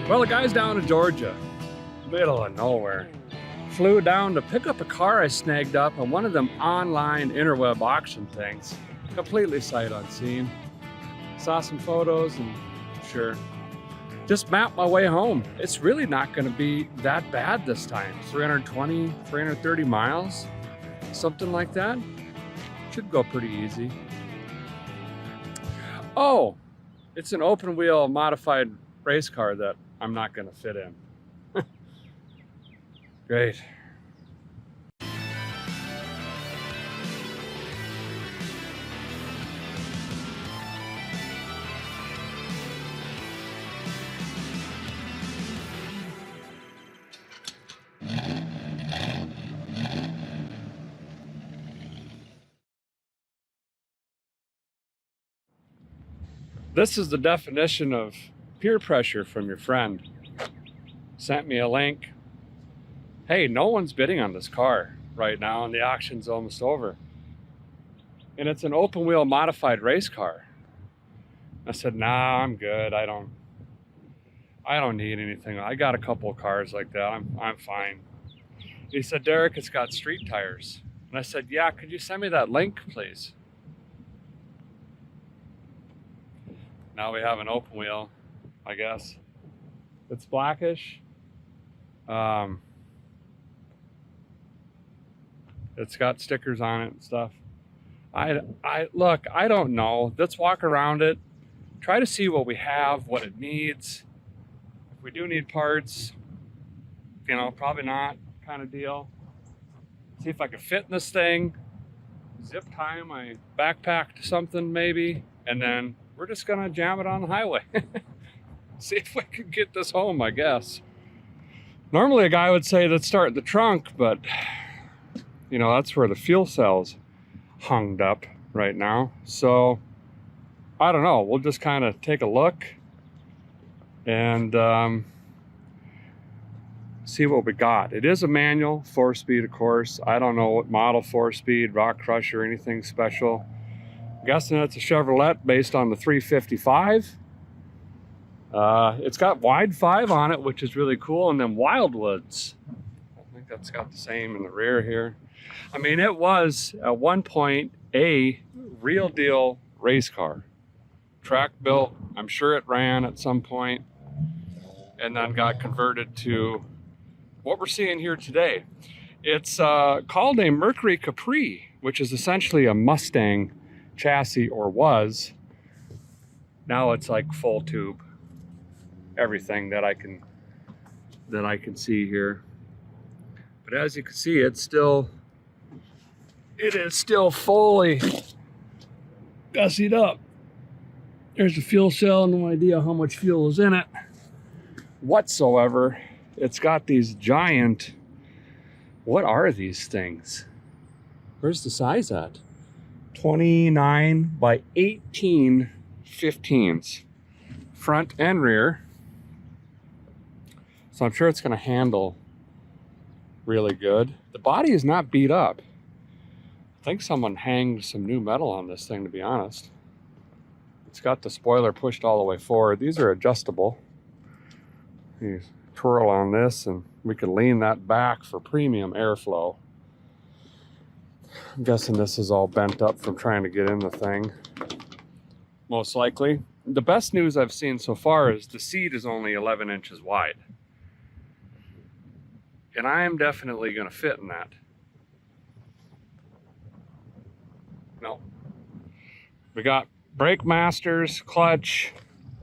Well, the guy's down in Georgia, middle of nowhere. Flew down to pick up a car I snagged up on one of them online interweb auction things. Completely sight unseen. Saw some photos and sure, just mapped my way home. It's really not gonna be that bad this time. 320, 330 miles, something like that. Should go pretty easy. Oh, it's an open wheel modified race car that I'm not gonna fit in. Great. This is the definition of peer pressure from your friend. Sent me a link. Hey, no one's bidding on this car right now and the auction's almost over. And it's an open wheel modified race car. I said, nah, I'm good. I don't need anything. I got a couple of cars like that. I'm fine. He said, Derek, it's got street tires. And I said, yeah, could you send me that link, please? Now we have an open wheel, I guess. It's blackish. It's got stickers on it and stuff. Look, I don't know. Let's walk around it. Try to see what we have, what it needs. If we do need parts, you know, probably not kind of deal. See if I can fit in this thing. Zip tie my backpack to something maybe. And then we're just gonna jam it on the highway. See if we can get this home, I guess. Normally a guy would say let's start in the trunk, but you know, that's where the fuel cell's hung up right now. So I don't know, we'll just kind of take a look and see what we got. It is a manual, 4-speed of course. I don't know what model 4-speed, rock crusher, anything special. I'm guessing it's a Chevrolet based on the 355. It's got wide 5 on it, which is really cool, and then Wildwoods. I think that's got the same in the rear here. I mean, it was at one point a real deal race car. Track built, I'm sure it ran at some point, and then got converted to what we're seeing here today. It's called a Mercury Capri, which is essentially a Mustang chassis, or was. Now it's like full tube. Everything that I can see here. But as you can see, it is still fully gussied up. There's a fuel cell, no idea how much fuel is in it whatsoever. It's got these giant, what are these things? Where's the size at? 29 by 18 15s, front and rear. So I'm sure it's going to handle really good. The body is not beat up. I think someone hanged some new metal on this thing, to be honest. It's got the spoiler pushed all the way forward. These are adjustable. You twirl on this and we can lean that back for premium airflow. I'm guessing this is all bent up from trying to get in the thing. Most likely. The best news I've seen so far is the seat is only 11 inches wide. And I am definitely going to fit in that. No. We got brake masters, clutch.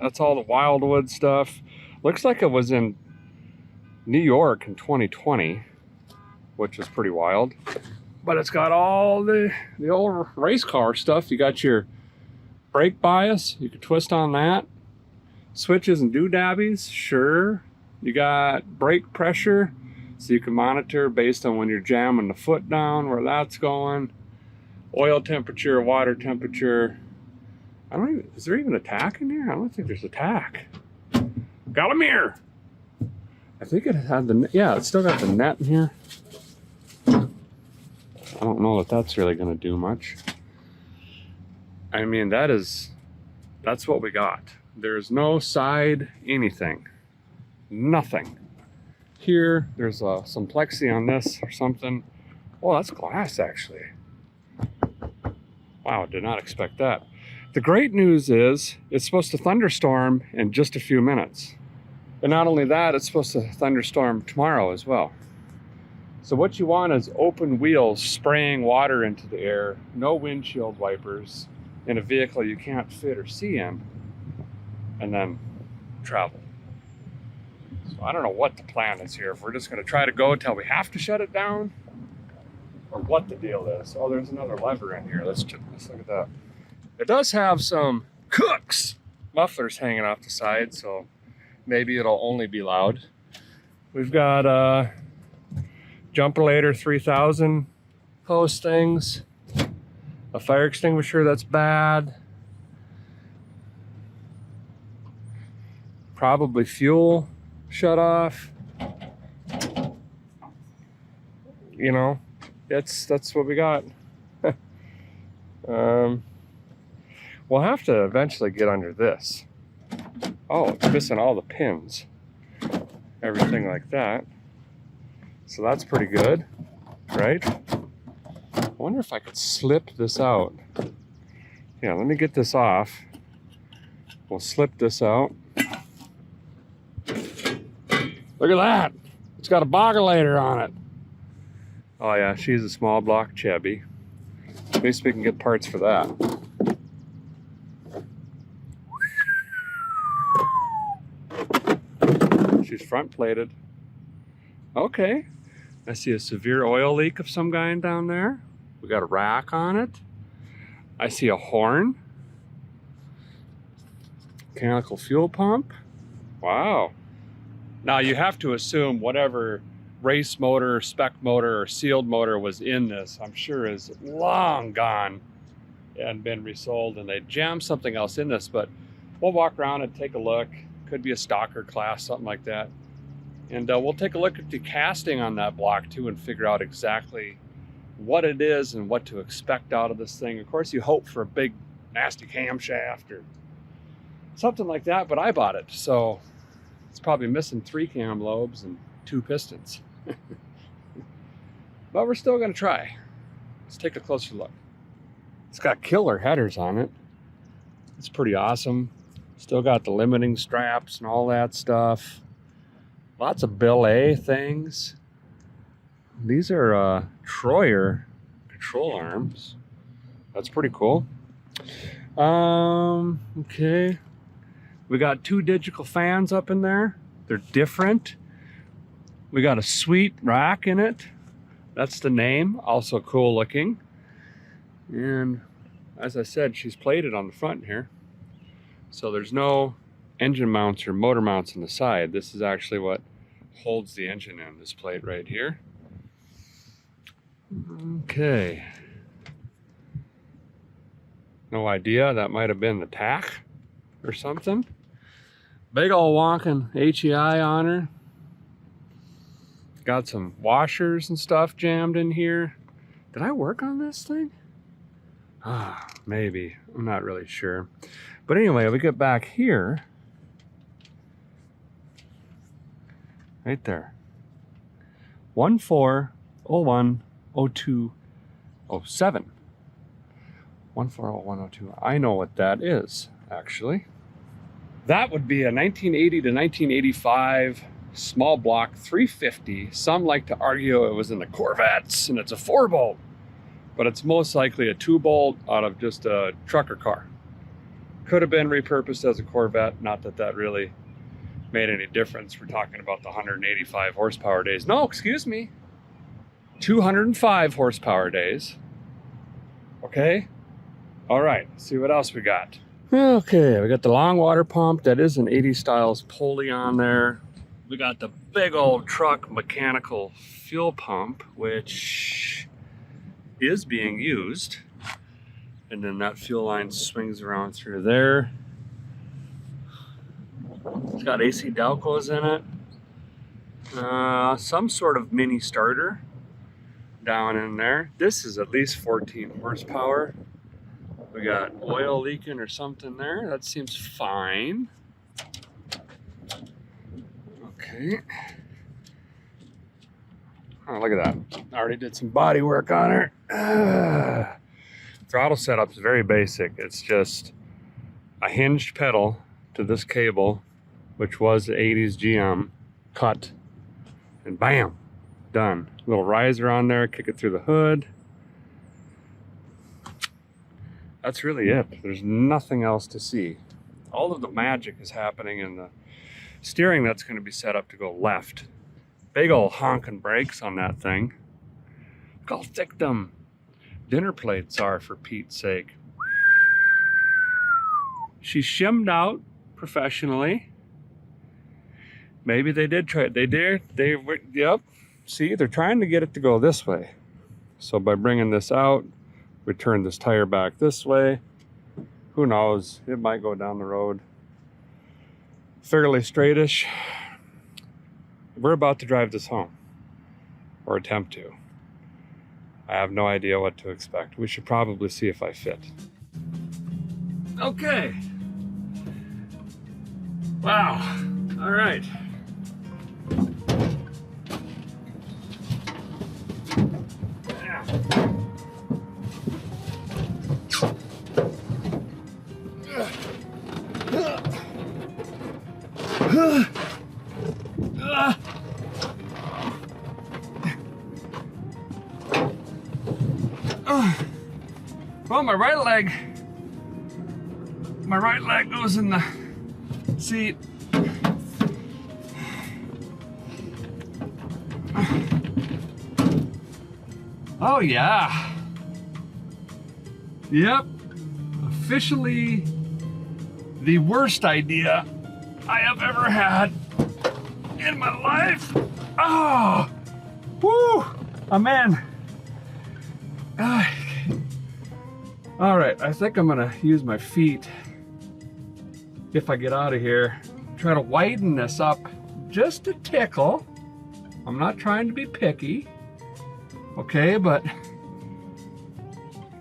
That's all the Wildwood stuff. Looks like it was in New York in 2020, which is pretty wild. But it's got all the old race car stuff. You got your brake bias. You can twist on that. Switches and doodabbies, sure. You got brake pressure, so you can monitor based on when you're jamming the foot down, where that's going. Oil temperature, water temperature. Is there even a tack in here? I don't think there's a tack. Got a mirror. I think it had it's still got the net in here. I don't know that that's really going to do much. I mean, that's what we got. There's no side anything. Nothing. Here, there's some plexi on this or something. Oh, that's glass actually. Wow, did not expect that. The great news is it's supposed to thunderstorm in just a few minutes. And not only that, it's supposed to thunderstorm tomorrow as well. So what you want is open wheels spraying water into the air, no windshield wipers, in a vehicle you can't fit or see in, and then travel. So I don't know what the plan is here. If we're just going to try to go until we have to shut it down, or what the deal is. Oh, there's another lever in here. Let's look at that. It does have some Cooks mufflers hanging off the side, so maybe it'll only be loud. We've got Jumperlator 3000 hose things, a fire extinguisher that's bad, probably fuel shut off. You know, that's what we got. We'll have to eventually get under this. Oh, it's missing all the pins, everything like that. So that's pretty good, right? I wonder if I could slip this out. Yeah, let me get this off. We'll slip this out. Look at that! It's got a boggulator on it. Oh yeah, she's a small block Chevy. At least we can get parts for that. She's front plated. Okay. I see a severe oil leak of some kind down there. We got a rack on it. I see a horn. Mechanical fuel pump. Wow. Now you have to assume whatever race motor, spec motor, or sealed motor was in this, I'm sure is long gone and been resold, and they jammed something else in this, but we'll walk around and take a look. Could be a stalker class, something like that. And we'll take a look at the casting on that block too and figure out exactly what it is and what to expect out of this thing. Of course, you hope for a big, nasty camshaft or something like that, but I bought it, so it's probably missing 3 cam lobes and 2 pistons. But we're still gonna try. Let's take a closer look. It's got killer headers on it. It's pretty awesome. Still got the limiting straps and all that stuff. Lots of Bill A things. These are Troyer control arms. That's pretty cool. Okay. We got 2 digital fans up in there. They're different. We got a sweet rack in it. That's the name. Also cool looking. And as I said, she's plated on the front here. So there's no engine mounts or motor mounts on the side. This is actually what holds the engine in, this plate right here. Okay. No idea, that might have been the tack or something. Big old wonkin' HEI on her. Got some washers and stuff jammed in here. Did I work on this thing? Maybe, I'm not really sure. But anyway, we get back here. Right there. 14010207. 140102. I know what that is, actually. That would be a 1980 to 1985 small block 350. Some like to argue it was in the Corvettes and it's a 4-bolt, but it's most likely a 2-bolt out of just a trucker car. Could have been repurposed as a Corvette, not that that really made any difference. We're talking about the 185 horsepower days. No, excuse me. 205 horsepower days. Okay. All right, let's see what else we got. Okay, we got the long water pump. That is an 80 styles pulley on there. We got the big old truck mechanical fuel pump, which is being used. And then that fuel line swings around through there. It's got AC Delcos in it. Some sort of mini starter down in there. This is at least 14 horsepower. We got oil leaking or something there. That seems fine. Okay. Oh, look at that. I already did some body work on her. Throttle setup is very basic. It's just a hinged pedal to this cable, which was the 80s GM, cut, and bam, done. Little riser on there, kick it through the hood. That's really it. There's nothing else to see. All of the magic is happening in the steering that's going to be set up to go left. Big old honking brakes on that thing. Look how thick them dinner plates are, for Pete's sake. She's shimmed out professionally. Maybe they did try it. They were, yep. See, they're trying to get it to go this way. So by bringing this out, we turn this tire back this way. Who knows? It might go down the road fairly straightish. We're about to drive this home, or attempt to. I have no idea what to expect. We should probably see if I fit. Okay. Wow. All right. Well, my right leg goes in the seat. Oh yeah. Yep. Officially the worst idea I have ever had in my life. Oh, woo, I'm in. All right, I think I'm gonna use my feet if I get out of here. Try to widen this up just a tickle. I'm not trying to be picky, okay, but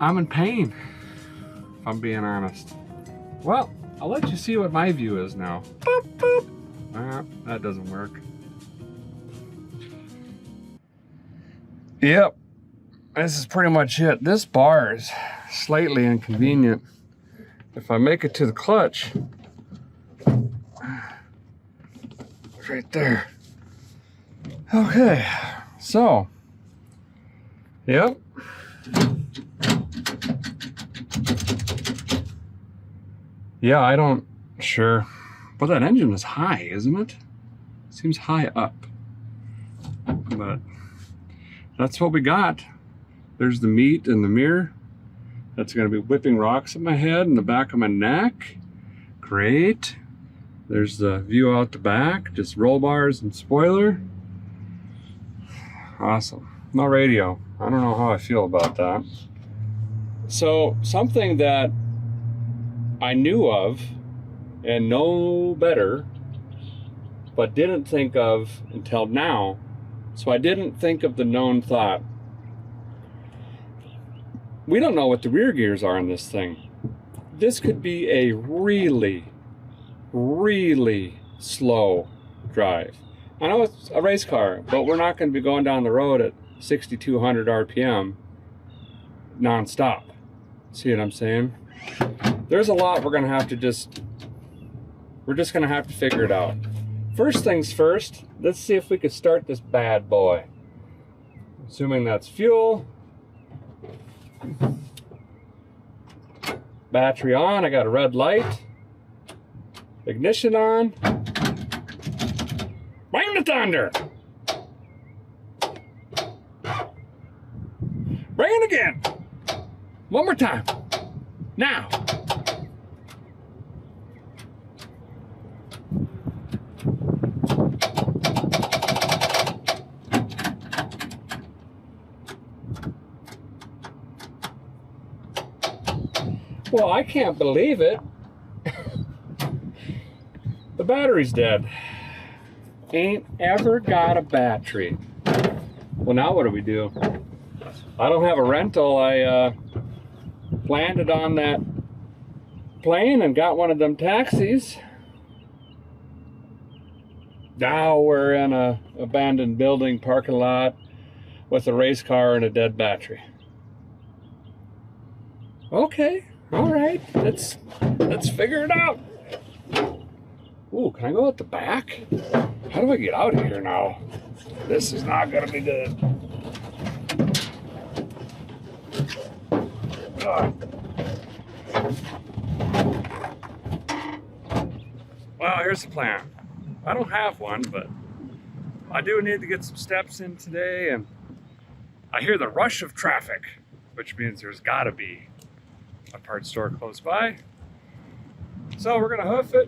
I'm in pain, if I'm being honest. Well, I'll let you see what my view is now. Boop, boop. That doesn't work. Yep, this is pretty much it. This bar is slightly inconvenient. If I make it to the clutch, right there. Okay, so, yep. Yeah, I don't, sure. But that engine is high, isn't it? Seems high up. But that's what we got. There's the meat in the mirror. That's gonna be whipping rocks at my head and the back of my neck. Great. There's the view out the back, just roll bars and spoiler. Awesome. No radio. I don't know how I feel about that. So something that I knew of and know better, but didn't think of until now. So I didn't think of the known thought. We don't know what the rear gears are in this thing. This could be a really, really slow drive. I know it's a race car, but we're not going to be going down the road at 6,200 RPM non-stop. See what I'm saying? There's a lot we're just going to have to figure it out. First things first, let's see if we could start this bad boy. Assuming that's fuel. Battery on, I got a red light. Ignition on. Bring the thunder! Bring it again! One more time. Now! Well, I can't believe it. The battery's dead. Ain't ever got a battery. Well, now what do we do? I don't have a rental. I landed on that plane and got one of them taxis. Now we're in a abandoned building parking lot with a race car and a dead battery. Okay, all right, let's figure it out. Ooh, can I go out the back? How do I get out of here now? This is not gonna be good. Well, here's the plan. I don't have one, but I do need to get some steps in today, and I hear the rush of traffic, which means there's gotta be a parts store close by. So we're gonna hoof it,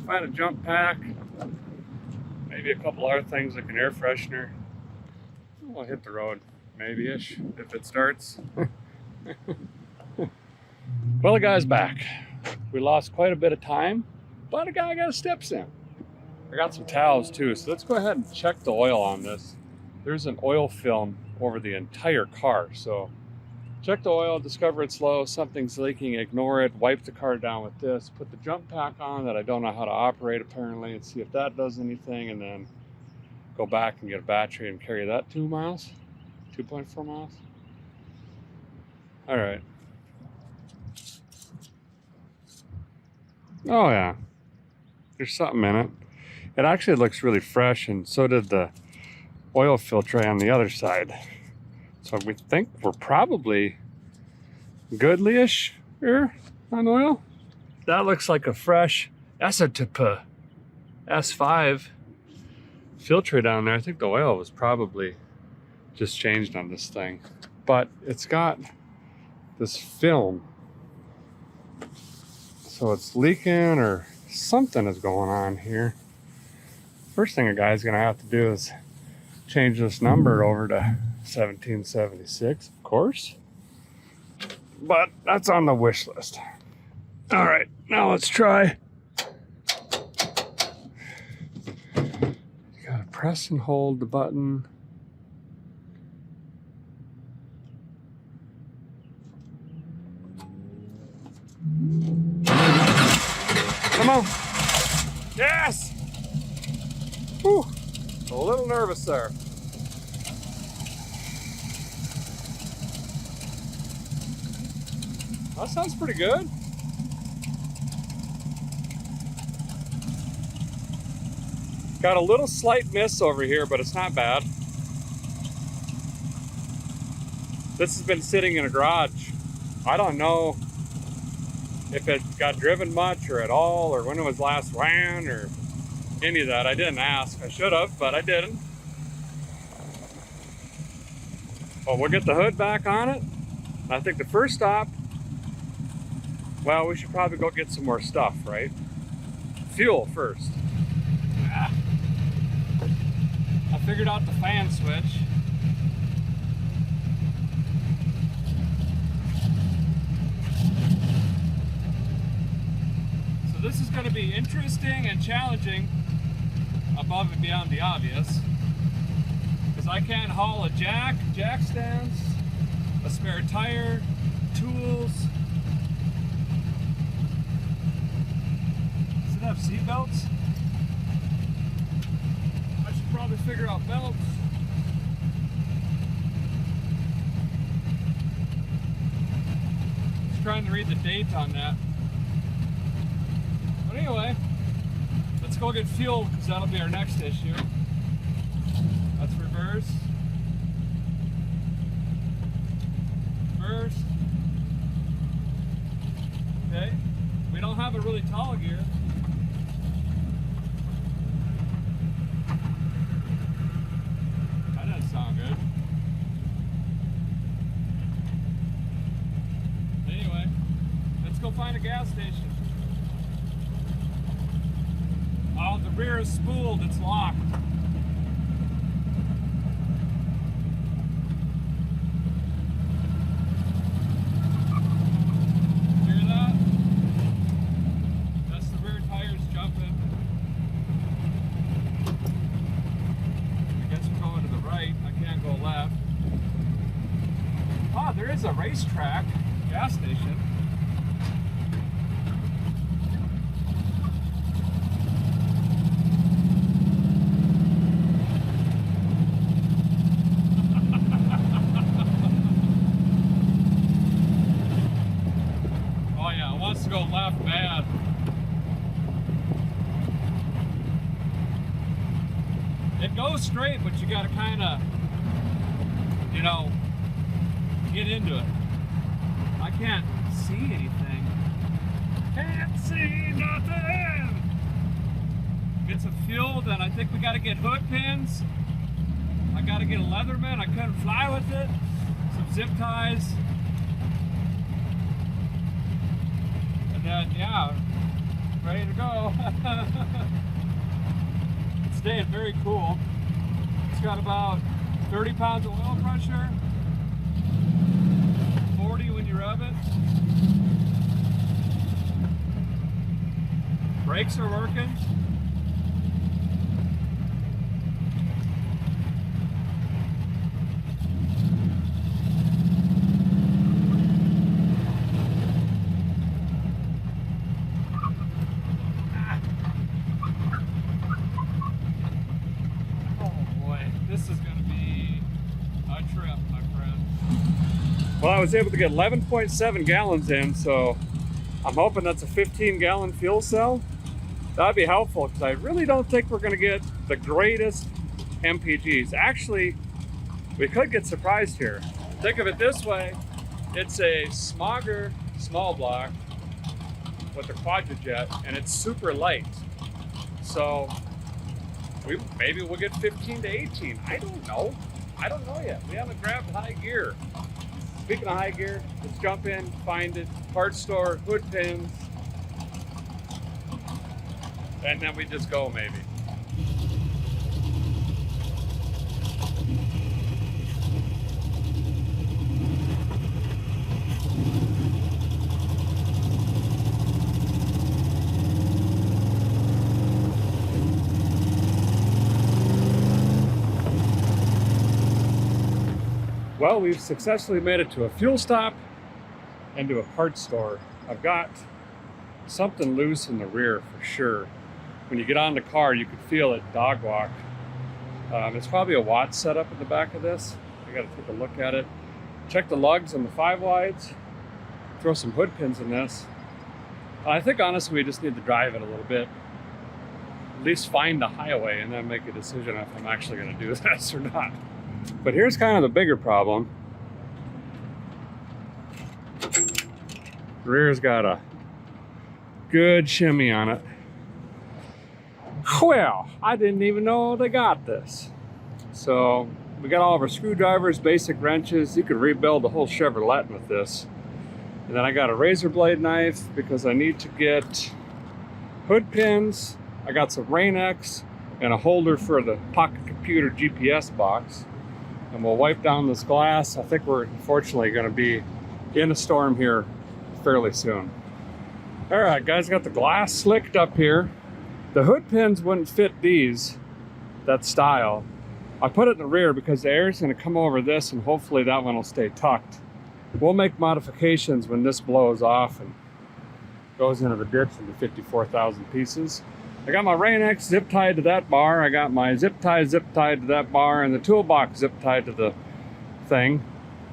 find a jump pack, maybe a couple other things like an air freshener. We'll hit the road, maybe-ish, if it starts. Well, the guy's back. We lost quite a bit of time, but a guy got his steps in. I got some towels too, so let's go ahead and check the oil on this. There's an oil film over the entire car, so check the oil, discover it's low, something's leaking, ignore it, wipe the car down with this, put the jump pack on that I don't know how to operate apparently, and see if that does anything, and then go back and get a battery and carry that 2 miles, 2.4 miles. All right. Oh yeah, there's something in it. It actually looks really fresh, and so did the oil filter on the other side. So we think we're probably goodly-ish here on oil. That looks like a fresh S5 filter down there. I think the oil was probably just changed on this thing, but it's got this film. So it's leaking or something is going on here. First thing a guy's gonna have to do is change this number over to 1776, of course. But that's on the wish list. All right, now let's try. You gotta press and hold the button. Come on. Yes! Whew. A little nervous there. That sounds pretty good. Got a little slight miss over here, but it's not bad. This has been sitting in a garage. I don't know if it got driven much or at all, or when it was last ran, or any of that. I didn't ask. I should have, but I didn't. Well, we'll get the hood back on it. I think the first stop, well, we should probably go get some more stuff, right? Fuel first. I figured out the fan switch. So this is going to be interesting and challenging above and beyond the obvious, because I can't haul a jack stands, a spare tire, tools. Does it have seat belts? I should probably figure out belts. Just trying to read the date on that. But anyway, let's go get fuel, because that'll be our next issue. That's reverse. Reverse. Okay. We don't have a really tall gear. That doesn't sound good. Anyway, let's go find a gas station. Oh, the rear is spooled, it's locked. Hear that? That's the rear tires jumping. I guess we're going to the right, I can't go left. Ah, there is a racetrack gas station. left bad. It goes straight, but you gotta kind of, you know, get into it. I can't see anything. Can't see nothing. Get some fuel, then I think we gotta get hood pins. I gotta get a Leatherman. I couldn't fly with it. Some zip ties. And then, yeah, ready to go. It's staying very cool. It's got about 30 pounds of oil pressure. 40 when you rev it. Brakes are working. Well, I was able to get 11.7 gallons in, so I'm hoping that's a 15-gallon fuel cell. That'd be helpful, because I really don't think we're going to get the greatest MPGs. Actually, we could get surprised here. Think of it this way. It's a Smogger small block with a quadrajet, and it's super light. So maybe we'll get 15 to 18. I don't know. I don't know yet. We haven't grabbed high gear. Speaking of high gear, let's jump in, find it, parts store, hood pins, and then we just go maybe. Well, we've successfully made it to a fuel stop and to a parts store. I've got something loose in the rear for sure. When you get on the car, you could feel it dog walk. It's probably a Watt setup in the back of this. I gotta take a look at it. Check the lugs on the 5-wides. Throw some hood pins in this. I think honestly we just need to drive it a little bit. At least find the highway and then make a decision if I'm actually gonna do this or not. But here's kind of the bigger problem. The rear's got a good shimmy on it. Well, I didn't even know they got this. So we got all of our screwdrivers, basic wrenches. You could rebuild the whole Chevrolet with this. And then I got a razor blade knife because I need to get hood pins. I got some Rain-X and a holder for the pocket computer GPS box. And we'll wipe down this glass. I think we're unfortunately going to be in a storm here fairly soon. All right, guys, got the glass slicked up here. The hood pins wouldn't fit these, that style. I put it in the rear because the air is going to come over this and hopefully that one will stay tucked. We'll make modifications when this blows off and goes into the ditch into 54,000 pieces. I got my Rain-X zip tied to that bar. I got my zip tied to that bar, and the toolbox zip tied to the thing.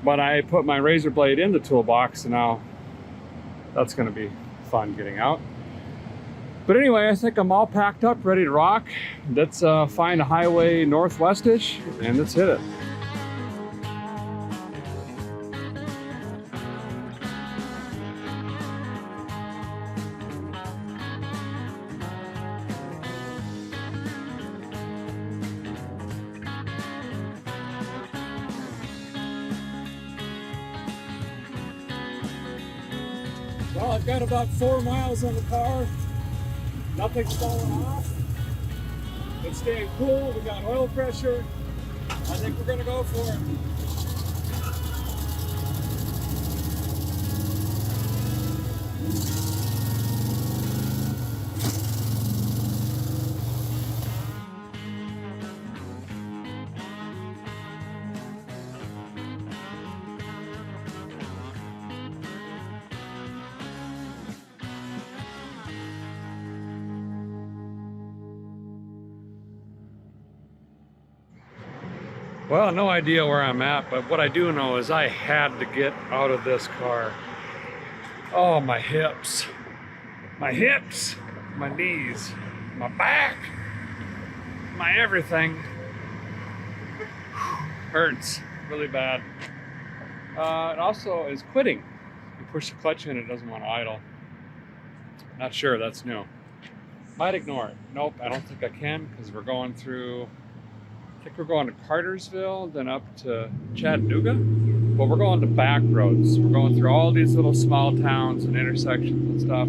But I put my razor blade in the toolbox, and now that's going to be fun getting out. But anyway, I think I'm all packed up, ready to rock. Let's find a highway northwestish, and let's hit it. Well, I've got about 4 miles on the car. Nothing's falling off. It's staying cool. We got oil pressure. I think we're gonna go for it. Well, no idea where I'm at, but what I do know is I had to get out of this car. Oh, my hips. my hips, my knees, my back, my everything hurts really bad. It also is quitting. You push the clutch in, it doesn't want to idle. Not sure, that's new. Might ignore it. Nope, I don't think I can, because we're going through, I think we're going to Cartersville, then up to Chattanooga. But we're going to back roads. We're going through all these little small towns and intersections and stuff.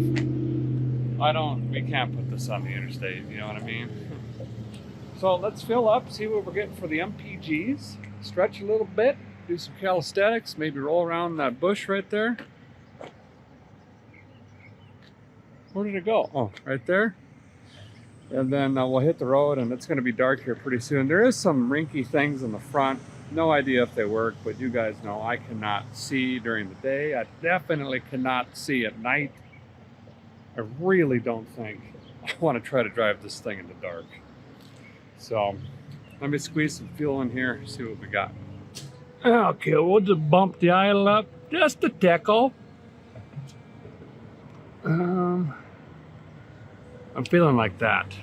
We can't put this on the interstate, you know what I mean? So let's fill up, see what we're getting for the MPGs. Stretch a little bit, do some calisthenics, maybe roll around that bush right there. Where did it go? Oh, right there. And then we'll hit the road, and it's going to be dark here pretty soon. There is some rinky things in the front. No idea if they work, but you guys know I cannot see during the day. I definitely cannot see at night. I really don't think I want to try to drive this thing in the dark. So let me squeeze some fuel in here, see what we got. Okay, we'll just bump the idle up just a tickle. I'm feeling like that.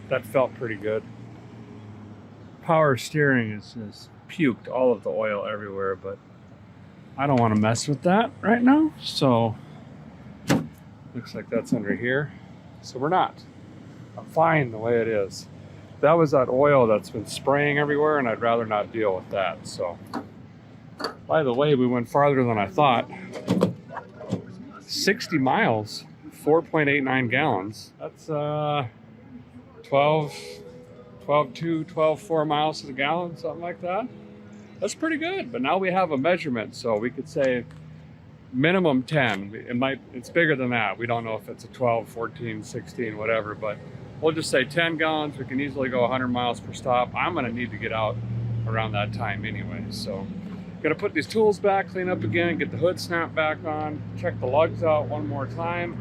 That felt pretty good. Power steering is just puked all of the oil everywhere, but I don't want to mess with that right now. So looks like that's under here. So we're not. I'm fine the way it is. That was that oil that's been spraying everywhere, and I'd rather not deal with that. So, by the way, we went farther than I thought. 60 miles, 4.89 gallons. That's 12.4 miles to the gallon, something like that. That's pretty good. But now we have a measurement, so we could say minimum 10. It's bigger than that. We don't know if it's a 12, 14, 16, whatever, but we'll just say 10 gallons. We can easily go 100 miles per stop. I'm gonna need to get out around that time anyway. So gonna put these tools back, clean up again, get the hood snapped back on, check the lugs out one more time.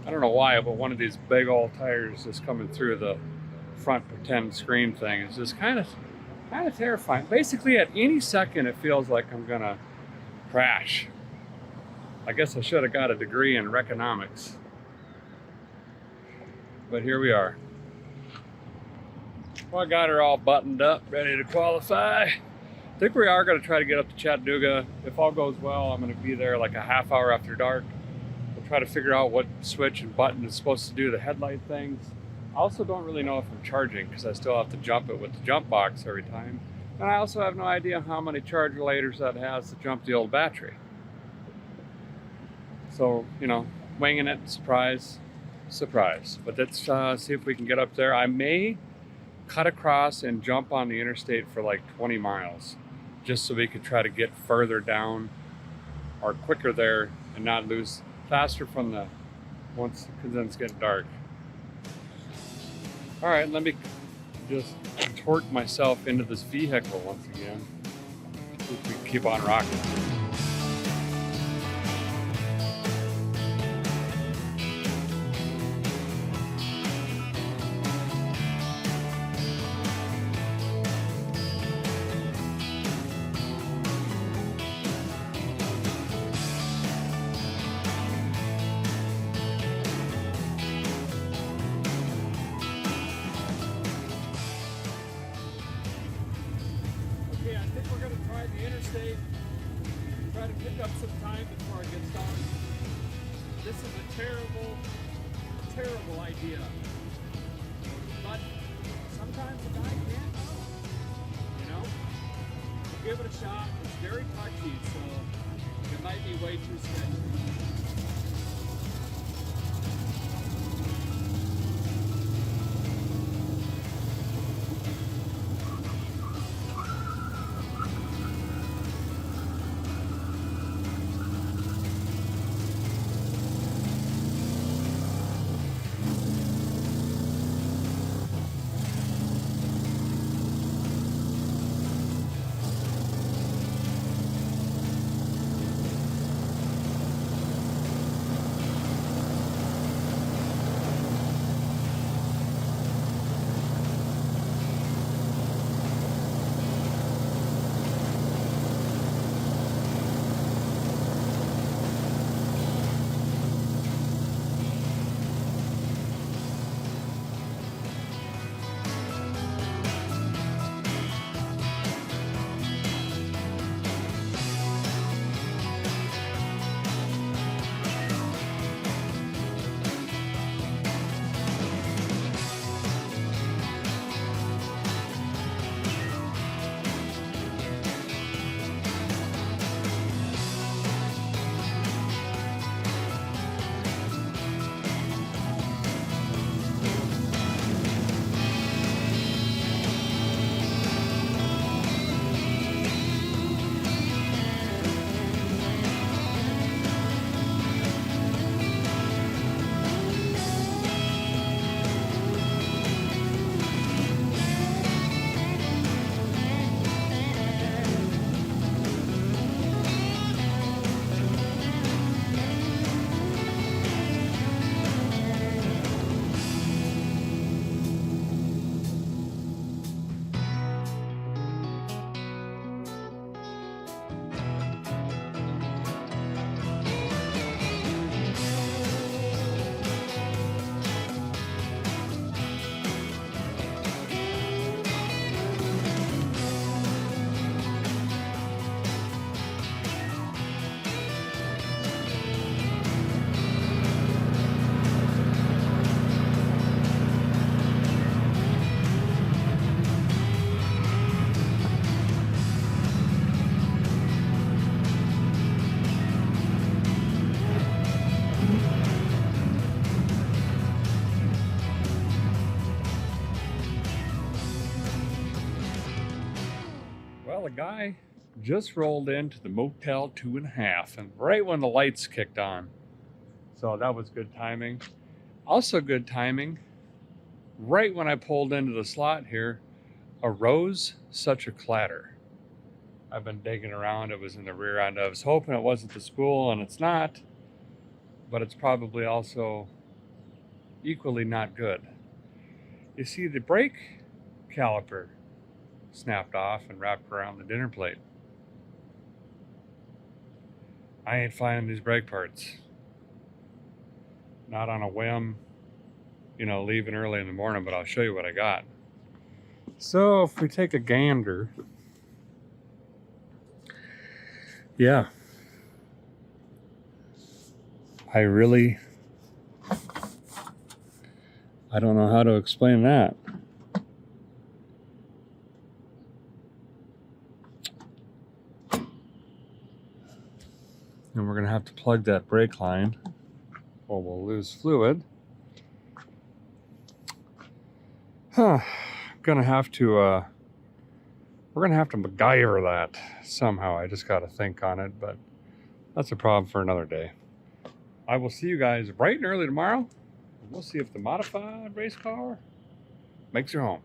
I don't know why, but one of these big old tires is coming through the front pretend screen thing. It's just kind of terrifying. Basically at any second it feels like I'm gonna crash. I guess I should have got a degree in economics. But here we are. Well, I got her all buttoned up, ready to qualify. I think we are going to try to get up to Chattanooga. If all goes well, I'm going to be there like a half hour after dark. We'll try to figure out what switch and button is supposed to do the headlight things. I also don't really know if I'm charging, because I still have to jump it with the jump box every time. And I also have no idea how many charge relators that has to jump the old battery. So, you know, winging it, surprise. But let's see if we can get up there. I may cut across and jump on the interstate for like 20 miles, just so we could try to get further down or quicker there and not lose faster from the once, because then it's getting dark. All right, let me just torque myself into this vehicle once again. See if we can keep on rocking. The interstate, try to pick up some time before it gets dark. This is a terrible, terrible idea. But sometimes a guy can't know. You know? Give it a shot. It's very touchy, so it might be way too sketchy. Well, a guy just rolled into the Motel 2.5, and right when the lights kicked on. So that was good timing. Also good timing, right when I pulled into the slot here, arose such a clatter. I've been digging around. It was in the rear end. I was hoping it wasn't the spool, and it's not, but it's probably also equally not good. You see, the brake caliper snapped off and wrapped around the dinner plate. I ain't finding these brake parts. Not on a whim, leaving early in the morning, but I'll show you what I got. So if we take a gander, yeah, I don't know how to explain that. And we're going to have to plug that brake line or we'll lose fluid. We're going to have to MacGyver that somehow. I just got to think on it, but that's a problem for another day. I will see you guys bright and early tomorrow. We'll see if the modified race car makes her home.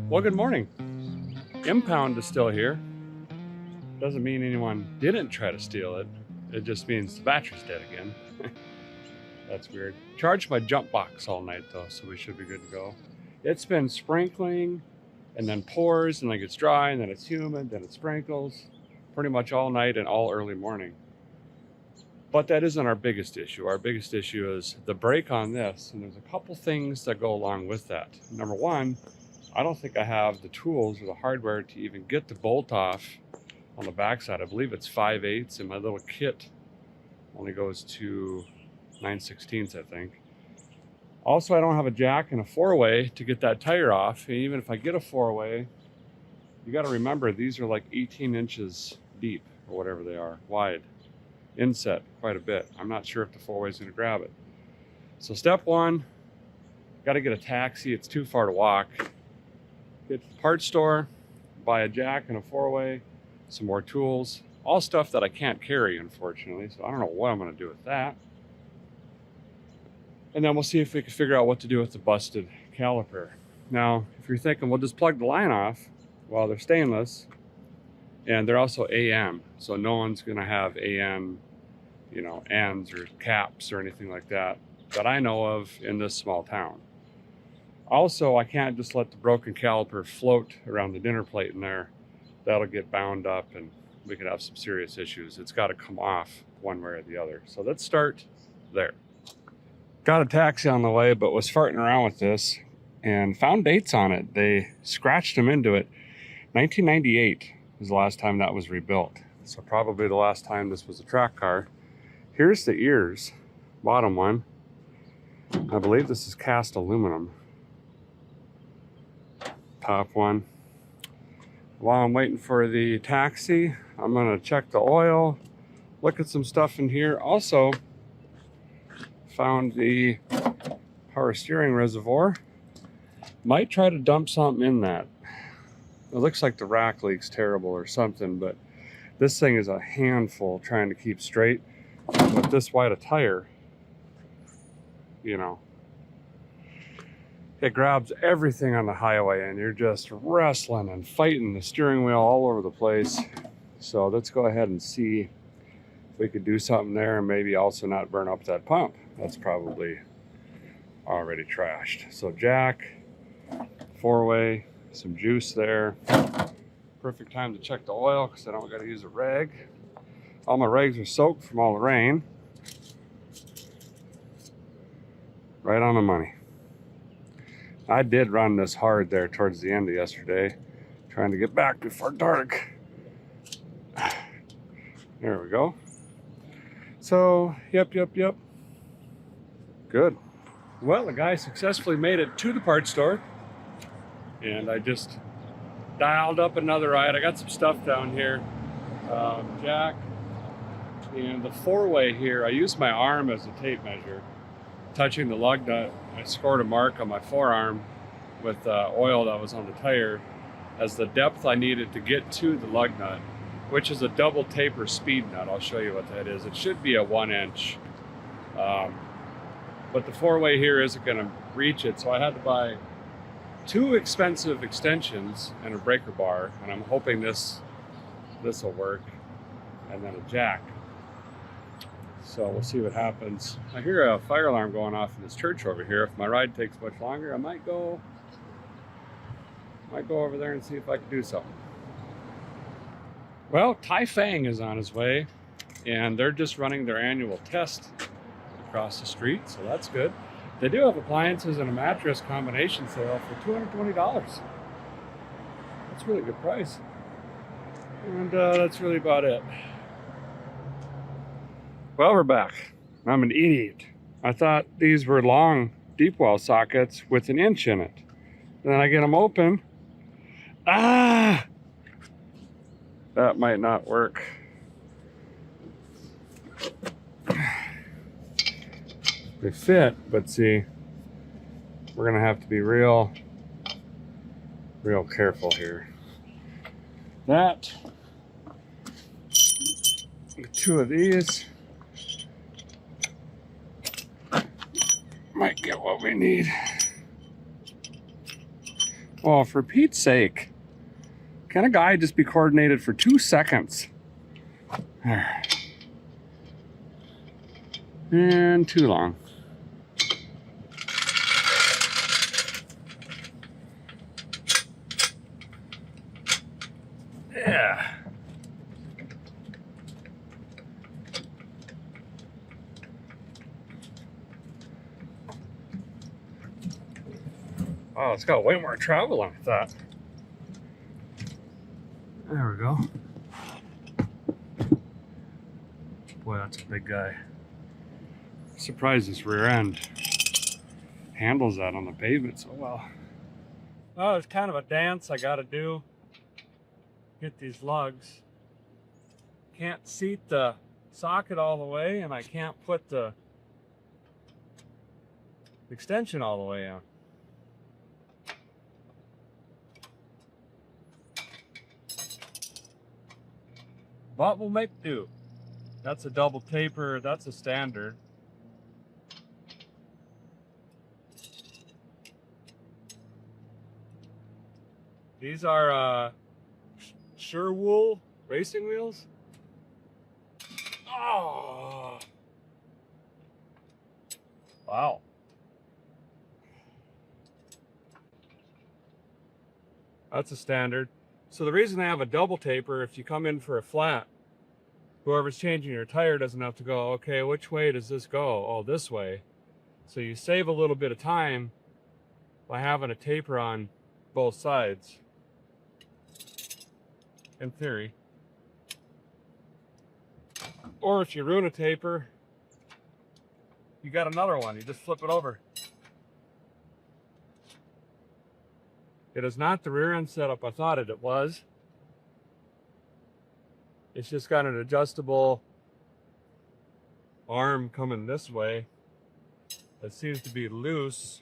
Well, good morning. Impound is still here. Doesn't mean anyone didn't try to steal it. It just means the battery's dead again. That's weird. Charged my jump box all night though, so we should be good to go. It's been sprinkling and then pours and then it gets dry and then it's humid, then it sprinkles pretty much all night and all early morning. But that isn't our biggest issue. Our biggest issue is the brake on this, and there's a couple things that go along with that. Number one, I don't think I have the tools or the hardware to even get the bolt off on the backside. I believe it's 5/8 and my little kit only goes to 9/16, I think. Also, I don't have a jack and a 4-way to get that tire off. And even if I get a 4-way, you got to remember these are like 18 inches deep or whatever they are, wide. Inset quite a bit. I'm not sure if the 4-way is going to grab it. So step one, got to get a taxi. It's too far to walk. Get to the parts store, buy a jack and a 4-way, some more tools, all stuff that I can't carry, unfortunately. So I don't know what I'm going to do with that. And then we'll see if we can figure out what to do with the busted caliper. Now, if you're thinking, we'll just plug the line off, well, they're stainless and they're also AM. So no one's going to have AM, ends or caps or anything like that I know of in this small town. Also, I can't just let the broken caliper float around the dinner plate in there. That'll get bound up and we could have some serious issues. It's got to come off one way or the other. So let's start there. Got a taxi on the way, but was farting around with this and found dates on it. They scratched them into it. 1998 was the last time that was rebuilt. So probably the last time this was a track car. Here's the ears, bottom one. I believe this is cast aluminum. Top one. While I'm waiting for the taxi, I'm gonna check the oil, look at some stuff in here. Also, found the power steering reservoir. Might try to dump something in that. It looks like the rack leak's terrible or something, but this thing is a handful trying to keep straight. With this wide a tire, it grabs everything on the highway and you're just wrestling and fighting the steering wheel all over the place. So let's go ahead and see we could do something there and maybe also not burn up that pump. That's probably already trashed. So jack, 4-way, some juice there. Perfect time to check the oil because I don't got to use a rag. All my rags are soaked from all the rain. Right on the money. I did run this hard there towards the end of yesterday, trying to get back before dark. There we go. So, yep. Good. Well, the guy successfully made it to the parts store, and I just dialed up another ride. I got some stuff down here. Jack, and the 4-way here, I used my arm as a tape measure. Touching the lug nut, I scored a mark on my forearm with oil that was on the tire as the depth I needed to get to the lug nut, which is a double taper speed nut. I'll show you what that is. It should be a 1-inch, but the 4-way here isn't going to reach it, so I had to buy 2 expensive extensions and a breaker bar, and I'm hoping this will work, and then a jack. So we'll see what happens. I hear a fire alarm going off in this church over here. If my ride takes much longer, I might go over there and see if I can do something. Well, Tai Fang is on his way, and they're just running their annual test across the street, so that's good. They do have appliances and a mattress combination sale for $220. That's a really good price. And that's really about it. Well, we're back. I'm an idiot. I thought these were long deep well sockets with an inch in it. And then I get them open. Ah! That might not work. They fit, but see, we're gonna have to be real careful here. That, 2 of these might get what we need. Oh, for Pete's sake. Can a guy just be coordinated for 2 seconds? There. And too long. Yeah. Oh, it's got way more travel on it, I thought. There we go. Boy, that's a big guy. Surprised this rear end handles that on the pavement so well. Oh, it's kind of a dance I gotta do. Get these lugs. Can't seat the socket all the way, and I can't put the extension all the way in. But we'll make do. That's a double taper, that's a standard. These are Sherwool racing wheels. Oh! Wow. That's a standard. So the reason I have a double taper, if you come in for a flat, whoever's changing your tire doesn't have to go, okay, which way does this go? Oh, this way. So you save a little bit of time by having a taper on both sides. In theory. Or if you ruin a taper, you got another one. You just flip it over. It is not the rear end setup I thought it was. It's just got an adjustable arm coming this way that seems to be loose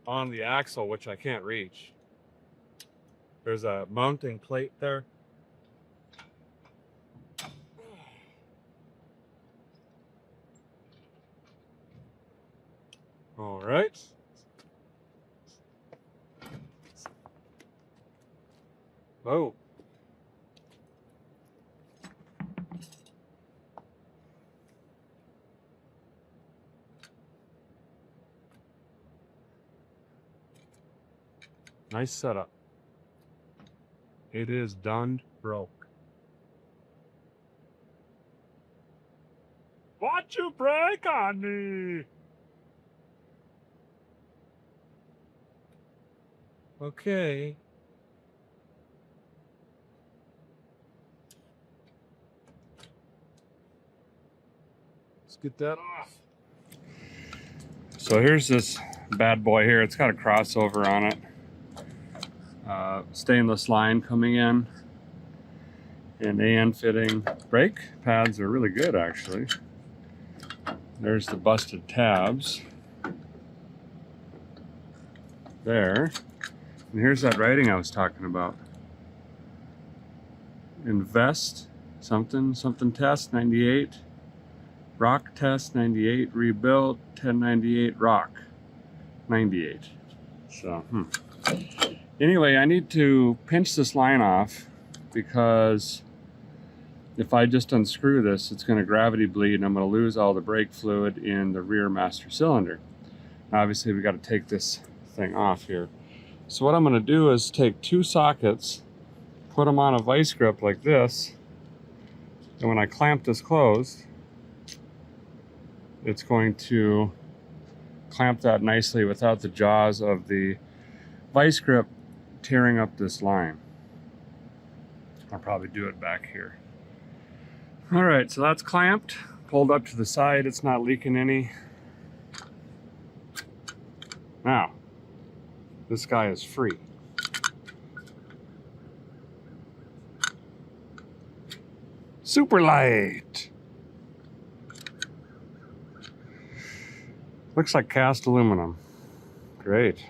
on the axle, which I can't reach. There's a mounting plate there. All right. Oh. Nice setup. It is done broke. Watch you break on me. Okay. Let's get that off. So here's this bad boy here. It's got a crossover on it. Stainless line coming in. And AN fitting. Brake pads are really good, actually. There's the busted tabs. There. And here's that writing I was talking about. Invest something test 98. Rock test 98. Rebuild 1098. Rock 98. So, Anyway, I need to pinch this line off because if I just unscrew this, it's going to gravity bleed and I'm going to lose all the brake fluid in the rear master cylinder. Obviously, we got to take this thing off here. So what I'm going to do is take 2 sockets, put them on a vice grip like this, and when I clamp this closed, it's going to clamp that nicely without the jaws of the vice grip tearing up this line. I'll probably do it back here. All right, so that's clamped, pulled up to the side. It's not leaking any. Now, this guy is free. Super light. Looks like cast aluminum. Great.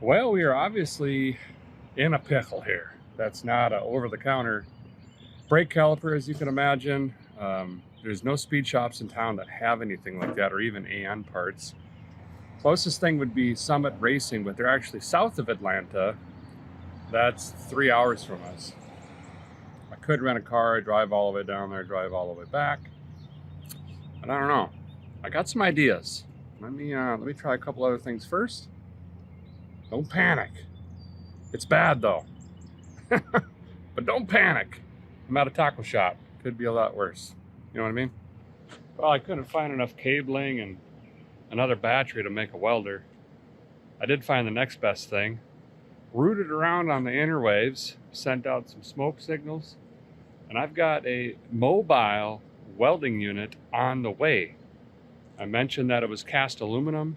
Well, we are obviously in a pickle here. That's not an over-the-counter brake caliper, as you can imagine. There's no speed shops in town that have anything like that, or even AN parts. Closest thing would be Summit Racing, but they're actually south of Atlanta. That's 3 hours from us. I could rent a car, drive all the way down there, drive all the way back. But I don't know. I got some ideas. Let me try a couple other things first. Don't panic. It's bad though. But don't panic. I'm at a taco shop. Could be a lot worse. You know what I mean? Well, I couldn't find enough cabling and another battery to make a welder. I did find the next best thing. Rooted around on the interwaves, sent out some smoke signals, and I've got a mobile welding unit on the way. I mentioned that it was cast aluminum.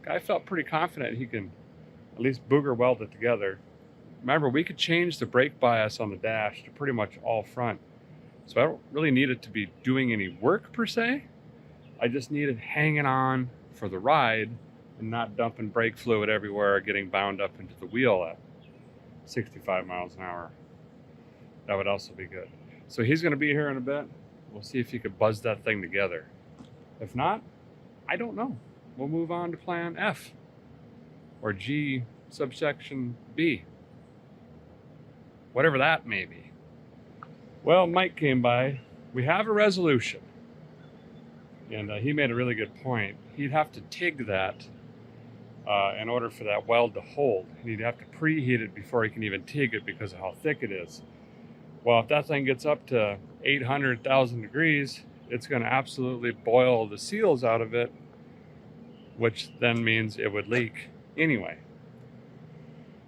I felt pretty confident he can at least booger weld it together. Remember, we could change the brake bias on the dash to pretty much all front. So I don't really need it to be doing any work per se. I just need it hanging on for the ride and not dumping brake fluid everywhere or getting bound up into the wheel at 65 miles an hour. That would also be good. So he's gonna be here in a bit. We'll see if he could buzz that thing together. If not, I don't know. We'll move on to plan F or G subsection B. Whatever that may be. Well, Mike came by. We have a resolution. And he made a really good point. He'd have to TIG that in order for that weld to hold. And he'd have to preheat it before he can even TIG it because of how thick it is. Well, if that thing gets up to 800,000 degrees, it's going to absolutely boil the seals out of it, which then means it would leak anyway.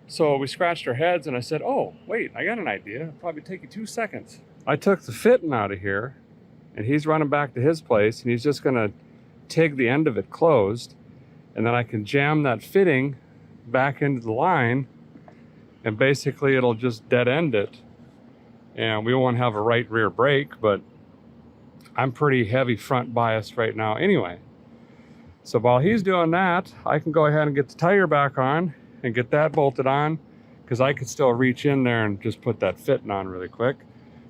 So we scratched our heads and I said, oh, wait, I got an idea. It'll probably take you 2 seconds. I took the fitting out of here and he's running back to his place and he's just gonna TIG the end of it closed, and then I can jam that fitting back into the line and basically it'll just dead end it. And we won't have a right rear brake, but I'm pretty heavy front biased right now anyway. So while he's doing that, I can go ahead and get the tire back on and get that bolted on, because I could still reach in there and just put that fitting on really quick.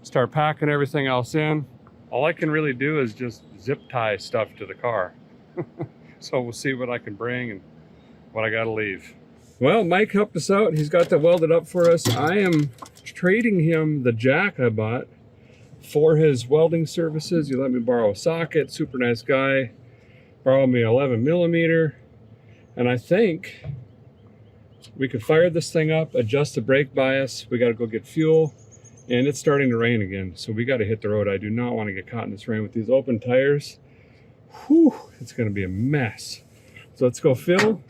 Start packing everything else in. All I can really do is just zip tie stuff to the car. So we'll see what I can bring and what I gotta leave. Well, Mike helped us out. He's got that welded up for us. I am trading him the jack I bought for his welding services. He let me borrow a socket, super nice guy. Borrowed me 11 millimeter. And I think We could fire this thing up, adjust the brake bias. We got to go get fuel, and it's starting to rain again. So we got to hit the road. I do not want to get caught in this rain with these open tires. Whew, it's going to be a mess. So let's go fill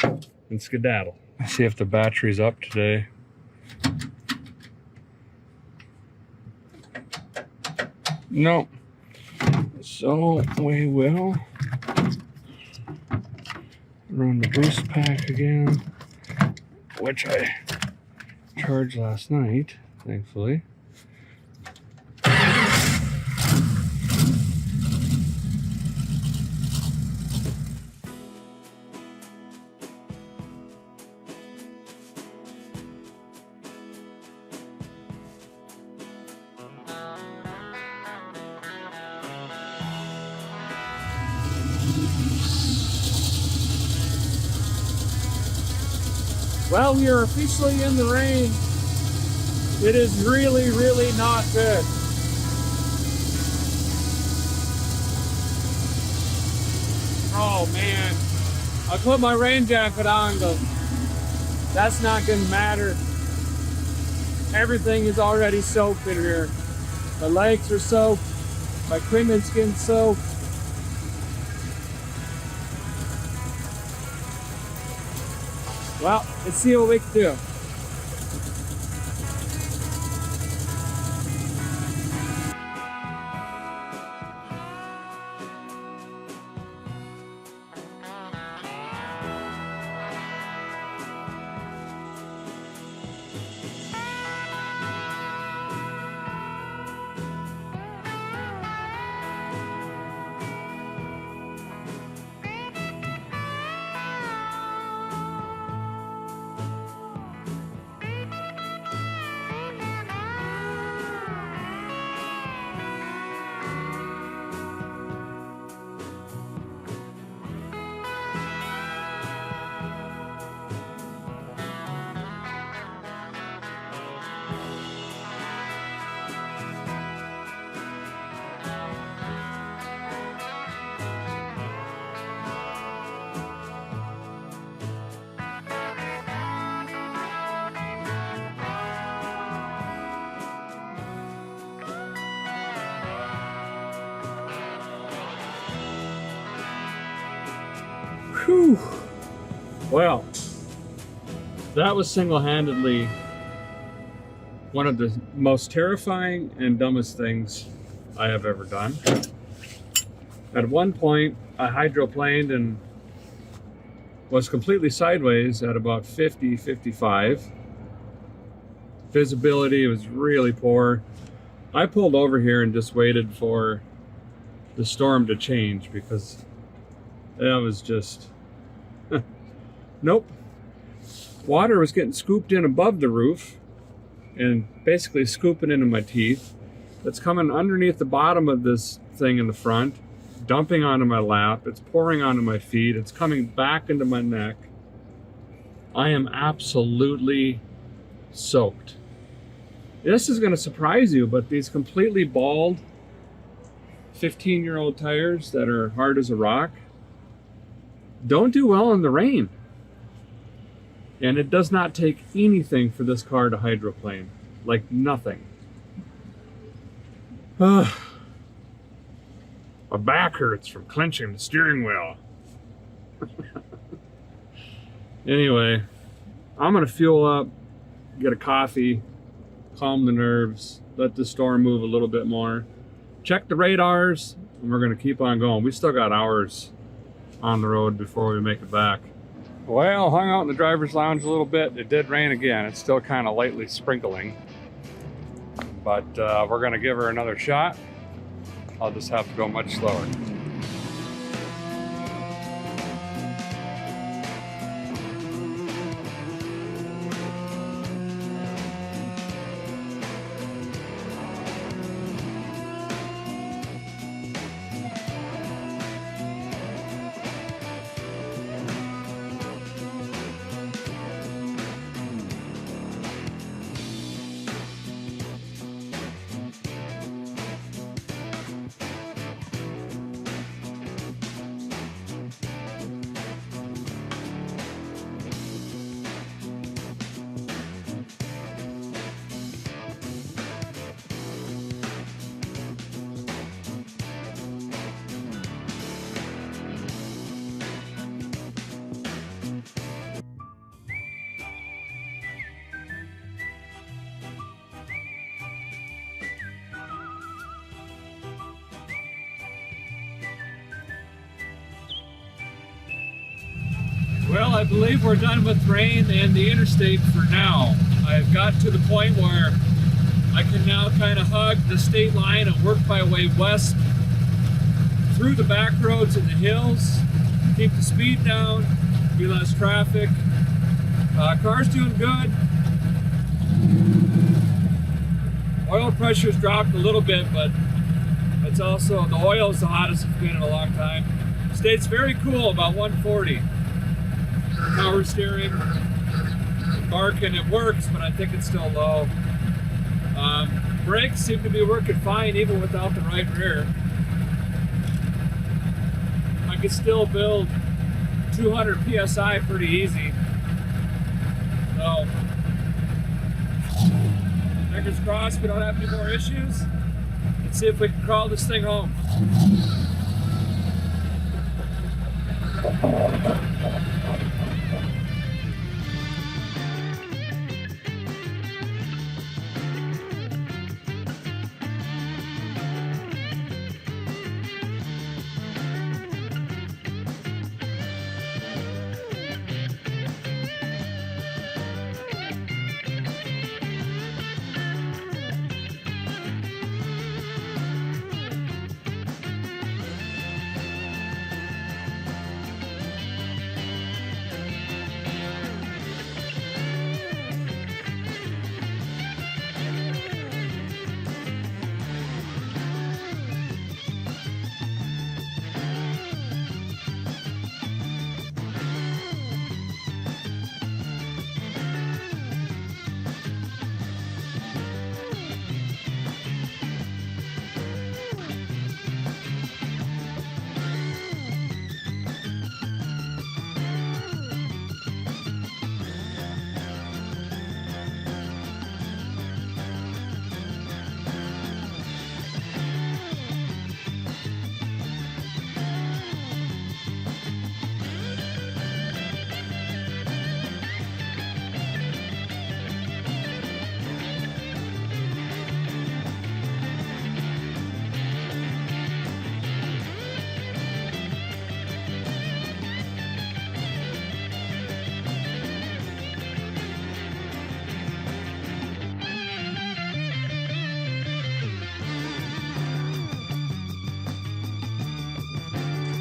and skedaddle. Let's see if the battery's up today. No. So we will run the boost pack again, which I charged last night, thankfully. Well, we are officially in the rain. It is really, really not good. Oh man, I put my rain jacket on, but that's not gonna matter. Everything is already soaked in here. My legs are soaked, my crinoid skin's soaked. Well, let's see what we can do. Whew. Well, that was single-handedly one of the most terrifying and dumbest things I have ever done. At one point, I hydroplaned and was completely sideways at about 50, 55. Visibility was really poor. I pulled over here and just waited for the storm to change because that was just, nope. Water was getting scooped in above the roof and basically scooping into my teeth. It's coming underneath the bottom of this thing in the front, dumping onto my lap. It's pouring onto my feet. It's coming back into my neck. I am absolutely soaked. This is going to surprise you, but these completely bald 15-year-old tires that are hard as a rock don't do well in the rain. And it does not take anything for this car to hydroplane. Like nothing. My back hurts from clenching the steering wheel. Anyway, I'm gonna fuel up, get a coffee, calm the nerves, let the storm move a little bit more, check the radars, and we're gonna keep on going. We still got hours on the road before we make it back. Well, hung out in the driver's lounge a little bit. It did rain again. It's still kind of lightly sprinkling, but we're gonna give her another shot. I'll just have to go much slower. I believe we're done with rain and the interstate for now. I've got to the point where I can now kind of hug the state line and work my way west through the back roads and the hills, keep the speed down, be less traffic. Car's doing good. Oil pressure's dropped a little bit, but it's also, the oil is the hottest it's been in a long time. State's very cool, about 140. Power steering, barking, it works, but I think it's still low. Brakes seem to be working fine even without the right rear. I could still build 200 PSI pretty easy. So, fingers crossed we don't have any more issues. Let's see if we can crawl this thing home.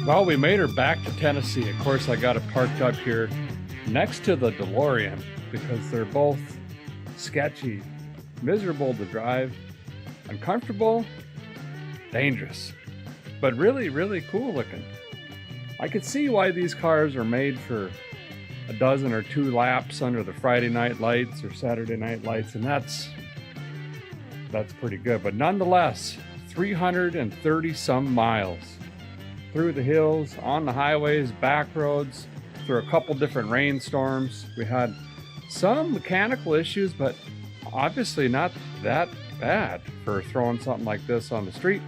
Well, we made her back to Tennessee. Of course, I got it parked up here next to the DeLorean because they're both sketchy, miserable to drive, uncomfortable, dangerous, but really, really cool looking. I could see why these cars are made for a dozen or two laps under the Friday night lights or Saturday night lights, and that's pretty good. But nonetheless, 330 some miles through the hills, on the highways, back roads, through a couple different rainstorms. We had some mechanical issues, but obviously not that bad for throwing something like this on the street.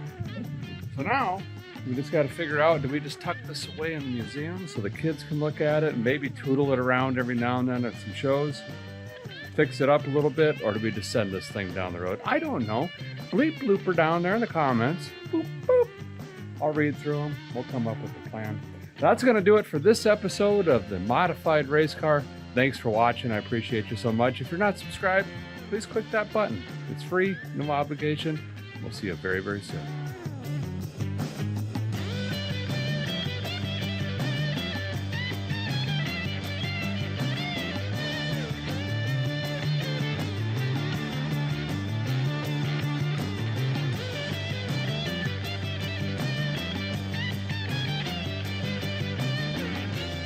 So now we just got to figure out, do we just tuck this away in the museum so the kids can look at it and maybe tootle it around every now and then at some shows, fix it up a little bit, or do we just send this thing down the road? I don't know. Bleep blooper down there in the comments. Boop, boop. I'll read through them. We'll come up with a plan. That's going to do it for this episode of the Modified Race Car. Thanks for watching. I appreciate you so much. If you're not subscribed, please click that button. It's free, no obligation. We'll see you very, very soon.